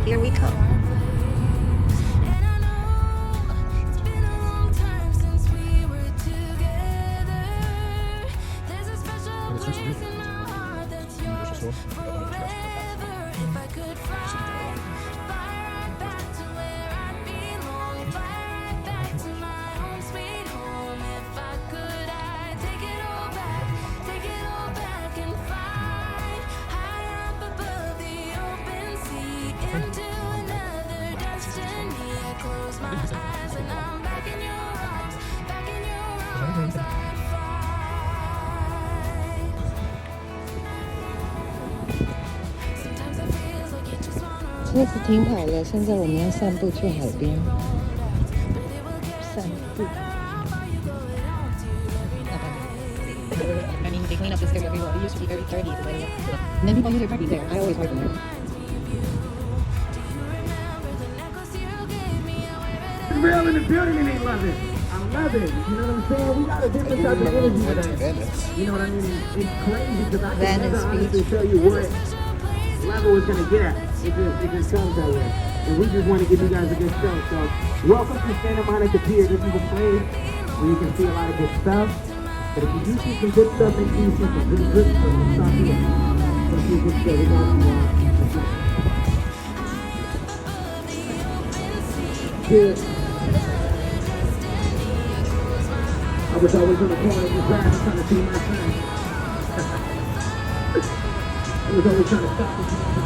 Here we come. Sometimes 车子停好了，现在我们要散步去海边。散步。I mean, they clean up this area everywhere. It used to be very dirty. And then people use their parties there. I always work in there. It's real in the building and they love it. I love it. You know what I'm saying? We got a different type of energy today. You know what I mean? It's crazy because I can never honestly tell you what level it's going to get at. It just comes that way. And we just want to give you guys a good show. So welcome to Santa Monica Pier. This is a place where you can see a lot of good stuff. But if you do see some good stuff, make sure you see some good stuff. Stop here. So see good stuff. We got some Cheers. I was always in the corner of the grass trying to see my friend. I was always trying to stop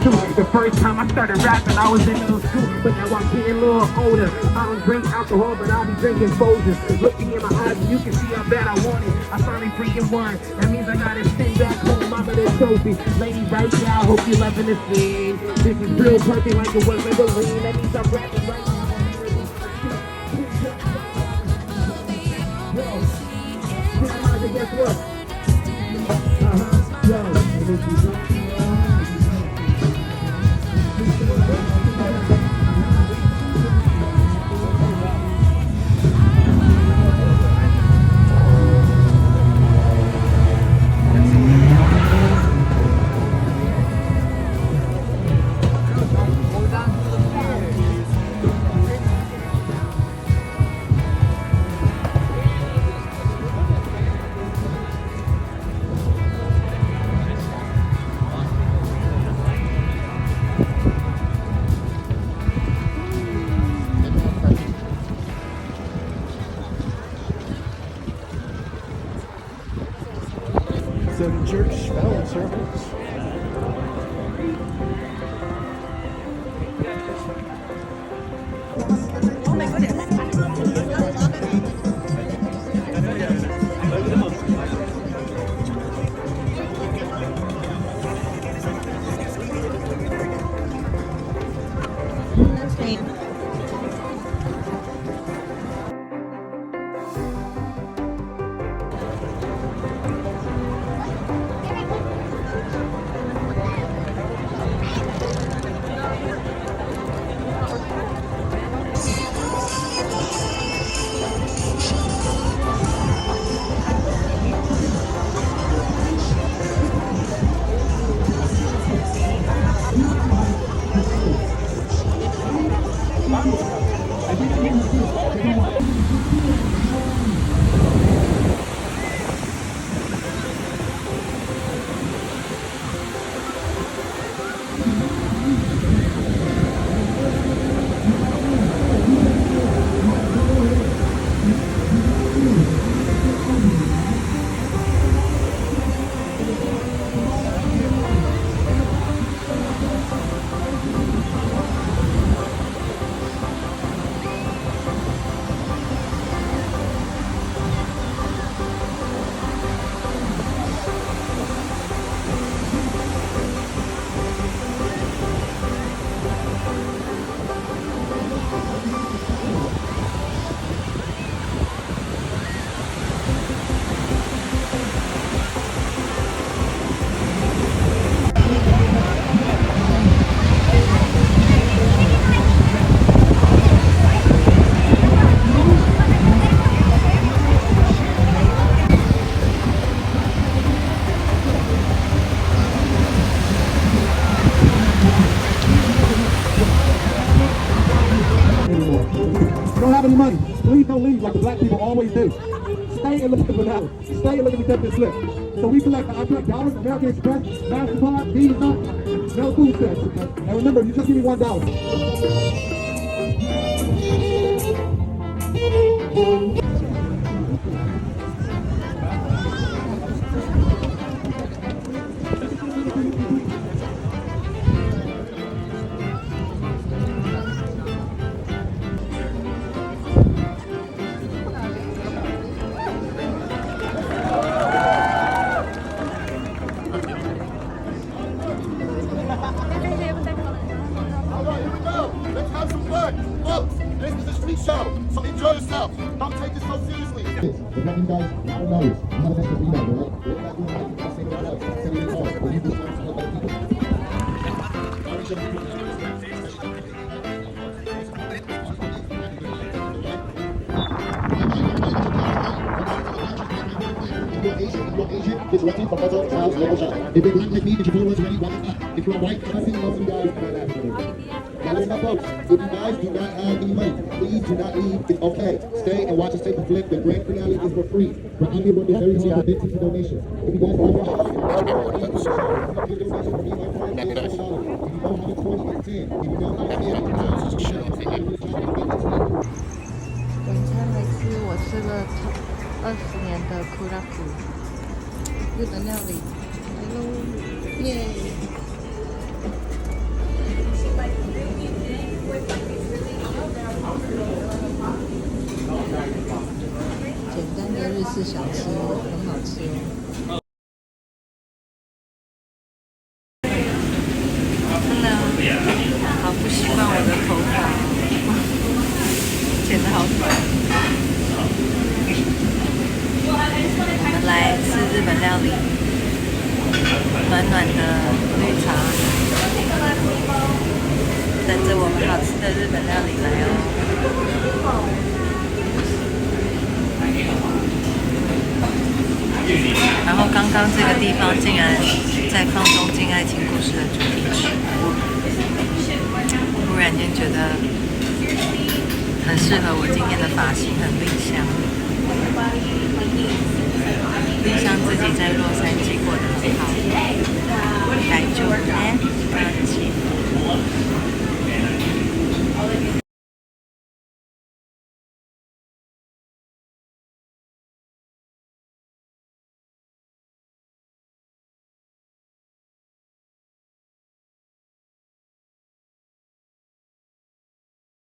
the first time I started rapping, I was in middle school, but now I'm getting a little older. I don't drink alcohol, but I'll be drinking Folgers. Look me in my eyes and you can see how bad I want it. I finally freaking won. That means I gotta send back home, mama, this trophy. Lady, right there, I hope you're loving the scene. This is real perfect like it was Maybelline. That means I'm rapping right now. Guess what? Some church bell circles. Oh my goodness. That's great. your money. Please don't leave like the black people always do. Stay and look at the banana. Stay and look at the template slip. So we collect $100, American Express, MasterCard, Visa, no food stamps. And remember, you just give me $1. If you're black like me, get your followers ready, welcome up. If you're white, I see most of you guys in that afternoon. Now listen up, folks. If you guys do not have any money, please do not leave. It's okay. Stay and watch us take a flick. The grand finale is for free. We're on here with the very hard big ticket donations. If you guys have your donations for me, my friend, $10. If you know how to 20, it's 10. If you know how to 晚餐来吃，我吃了20年的库拉库日本料理，来喽，耶！简单的日式小吃，很好吃哦。真的好不习惯我的头发，剪得好短。我们来吃日本料理，暖暖的绿茶，等着我们好吃的日本料理来哦。然后刚刚这个地方竟然在放《东京爱情故事》的主题曲，忽然间觉得很适合我今天的发型，很丽香。丽香自己在洛杉矶过得很好。